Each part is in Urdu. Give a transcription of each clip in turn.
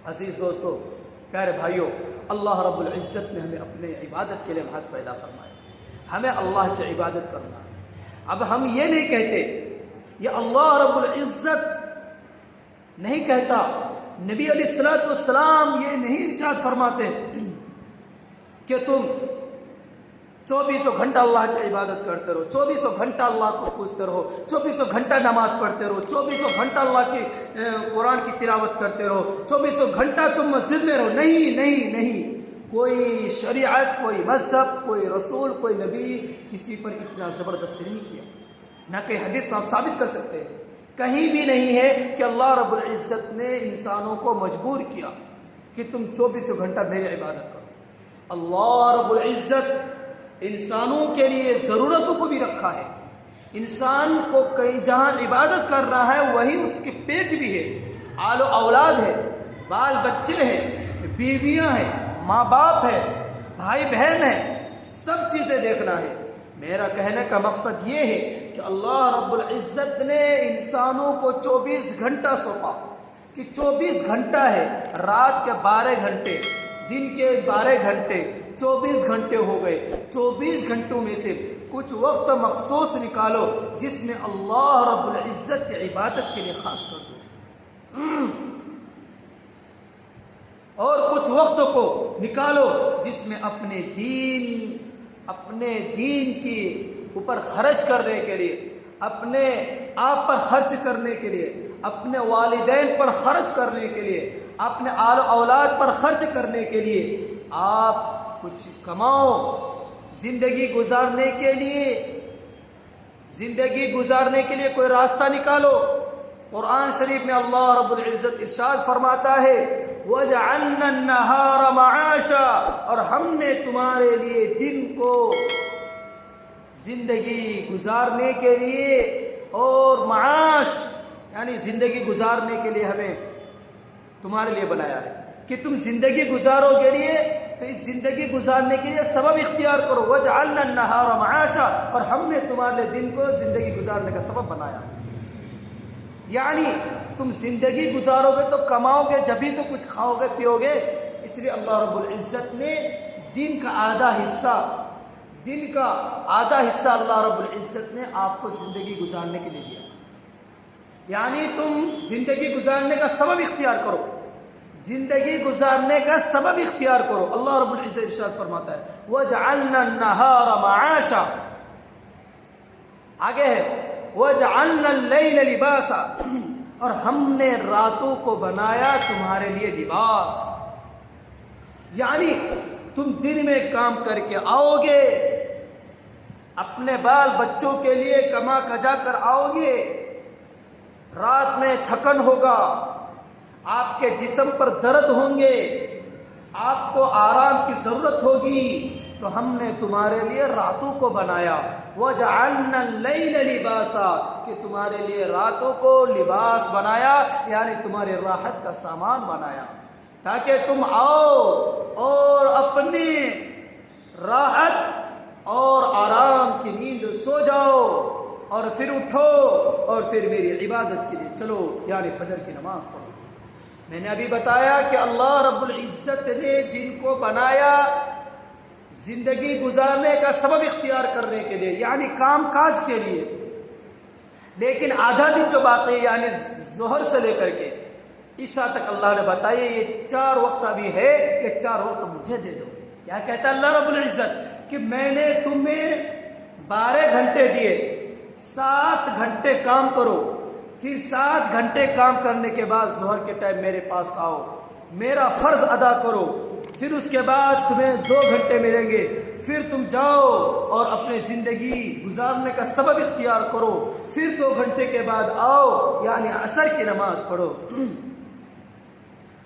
عزیز دوستو، پیارے بھائیوں، اللہ رب العزت نے ہمیں اپنے عبادت کے لیے محض پیدا فرمایا، ہمیں اللہ کی عبادت کرنا ہے۔ اب ہم یہ نہیں کہتے، یہ اللہ رب العزت نہیں کہتا، نبی علیہ الصلوۃ والسلام یہ نہیں ارشاد فرماتے کہ تم 2400 گھنٹہ اللہ کی عبادت کرتے رہو، 2400 گھنٹہ اللہ کو پوچھتے رہو، 2400 گھنٹہ نماز پڑھتے رہو، 2400 گھنٹہ اللہ کی قرآن کی تلاوت کرتے رہو، 2400 گھنٹہ تم مسجد میں رہو۔ نہیں نہیں نہیں، کوئی شریعت، کوئی مذہب، کوئی رسول، کوئی نبی کسی پر اتنا زبردست نہیں کیا، نہ کہ حدیث میں آپ ثابت کر سکتے ہیں، کہیں بھی نہیں ہے کہ اللہ رب العزت نے انسانوں کو مجبور کیا کہ تم 2400 گھنٹہ میری عبادت کرو۔ اللہ رب العزت انسانوں کے لیے ضرورتوں کو بھی رکھا ہے۔ انسان کو کہیں جہاں عبادت کر رہا ہے وہی اس کے پیٹ بھی ہے، آل و اولاد ہے، بال بچے ہیں، بیویاں ہیں، ماں باپ ہے، بھائی بہن ہے، سب چیزیں دیکھنا ہے۔ میرا کہنے کا مقصد یہ ہے کہ اللہ رب العزت نے انسانوں کو 24 گھنٹہ سونپا کہ 24 گھنٹہ ہے، رات کے 12 گھنٹے، دن کے 12 گھنٹے، 24 گھنٹے ہو گئے۔ 24 گھنٹوں میں سے کچھ وقت مخصوص نکالو جس میں اللہ رب العزت کی عبادت کے لیے خاص کر دو، اور کچھ وقت کو نکالو جس میں اپنے دین کے اوپر خرچ کرنے کے لیے، اپنے آپ پر خرچ کرنے کے لیے، اپنے والدین پر خرچ کرنے کے لیے، اپنے آل اولاد پر خرچ کرنے کے لیے آپ کچھ کماؤ، زندگی گزارنے کے لیے کوئی راستہ نکالو۔ قرآن شریف میں اللہ رب العزت ارشاد فرماتا ہے وَجَعَلْنَا النَّهَارَ مَعَاشًا، اور ہم نے تمہارے لیے دن کو زندگی گزارنے کے لیے، اور معاش یعنی زندگی گزارنے کے لیے ہمیں تمہارے لیے بنایا ہے کہ تم زندگی گزارو کے لیے، تو اس زندگی گزارنے کے لیے سبب اختیار کرو۔ وَجَعَلْنَا النَّهَارَ مَعَاشًا، اور ہم نے تمہارے لیے دن کو زندگی گزارنے کا سبب بنایا، یعنی تم زندگی گزارو گے تو کماؤ گے، جبھی تو کچھ کھاؤ گے پیو گے۔ اس لیے اللہ رب العزت نے دن کا آدھا حصہ اللہ رب العزت نے آپ کو زندگی گزارنے کے لیے دیا، یعنی تم زندگی گزارنے کا سبب اختیار کرو، زندگی گزارنے کا سبب اختیار کرو۔ اللہ رب العزت ارشاد فرماتا ہے وَجَعَلْنَا النَّهَارَ مَعَاشًا، آگے ہے وَجَعَلْنَا اللَّيْلَ لِبَاسًا، اور ہم نے راتوں کو بنایا تمہارے لیے لباس، یعنی تم دن میں کام کر کے آؤ گے، اپنے بال بچوں کے لیے کما کجا کر آؤ گے، رات میں تھکن ہوگا، آپ کے جسم پر درد ہوں گے، آپ کو آرام کی ضرورت ہوگی، تو ہم نے تمہارے لیے راتوں کو بنایا۔ وَجَعَلْنَا اللَّيْلَ لِبَاسًا، کہ تمہارے لیے راتوں کو لباس بنایا، یعنی تمہاری راحت کا سامان بنایا، تاکہ تم آؤ اور اپنی راحت اور آرام کی نیند سو جاؤ، اور پھر اٹھو اور پھر میری عبادت کے لیے چلو، یعنی فجر کی نماز پڑھو۔ میں نے ابھی بتایا کہ اللہ رب العزت نے دن کو بنایا زندگی گزارنے کا سبب اختیار کرنے کے لیے، یعنی کام کاج کے لیے، لیکن آدھا دن جو باقی یعنی ظہر سے لے کر کے عشاء تک اللہ نے بتایا یہ 4 وقت ابھی ہے، یہ 4 وقت مجھے دے دو۔ کیا کہتا ہے اللہ رب العزت کہ میں نے تمہیں 12 گھنٹے دیے، 7 گھنٹے کام کرو، پھر 7 گھنٹے کام کرنے کے بعد ظہر کے ٹائم میرے پاس آؤ، میرا فرض ادا کرو، پھر اس کے بعد تمہیں 2 گھنٹے ملیں گے، پھر تم جاؤ اور اپنے زندگی گزارنے کا سبب اختیار کرو، پھر 2 گھنٹے کے بعد آؤ یعنی عصر کی نماز پڑھو،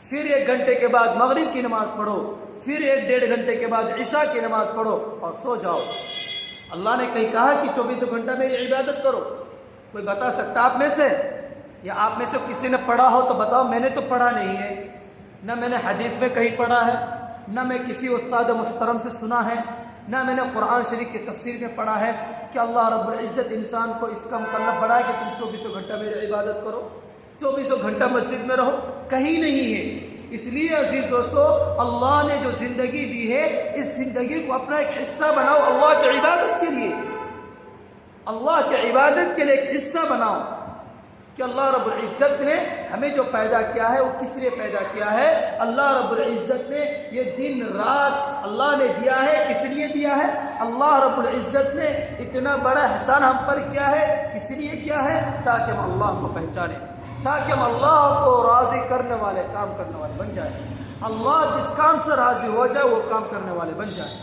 پھر 1 گھنٹے کے بعد مغرب کی نماز پڑھو، پھر 1-1.5 گھنٹے کے بعد عشاء کی نماز پڑھو اور سو جاؤ۔ اللہ نے کہیں کہا کہ 24 گھنٹہ میری عبادت کرو؟ کوئی بتا سکتا آپ میں سے، یا آپ میں سے کسی نے پڑھا ہو تو بتاؤ؟ میں نے تو پڑھا نہیں ہے، نہ میں نے حدیث میں کہیں پڑھا ہے، نہ میں کسی استاد محترم سے سنا ہے، نہ میں نے قرآن شریف کی تفسیر میں پڑھا ہے کہ اللہ رب العزت انسان کو اس کا مکلف بنائے کہ تم 24 گھنٹہ میری عبادت کرو، 24 گھنٹہ مسجد میں رہو۔ کہیں نہیں ہے، اس لیے عزیز دوستو اللہ نے جو زندگی دی ہے اس زندگی کو اپنا ایک حصہ بناؤ اللہ کی عبادت کے لیے، اللہ کی عبادت کے لیے ایک حصہ بناؤ کہ اللہ رب العزت نے ہمیں جو پیدا کیا ہے وہ کس لیے پیدا کیا ہے؟ اللہ رب العزت نے یہ دن رات اللہ نے دیا ہے، کس لیے دیا ہے؟ اللہ رب العزت نے اتنا بڑا احسان ہم پر کیا ہے، کس لیے کیا ہے؟ تاکہ ہم اللہ کو پہچانیں، تاکہ ہم اللہ کو راضی کرنے والے کام کرنے والے بن جائیں، اللہ جس کام سے راضی ہو جائے وہ کام کرنے والے بن جائیں۔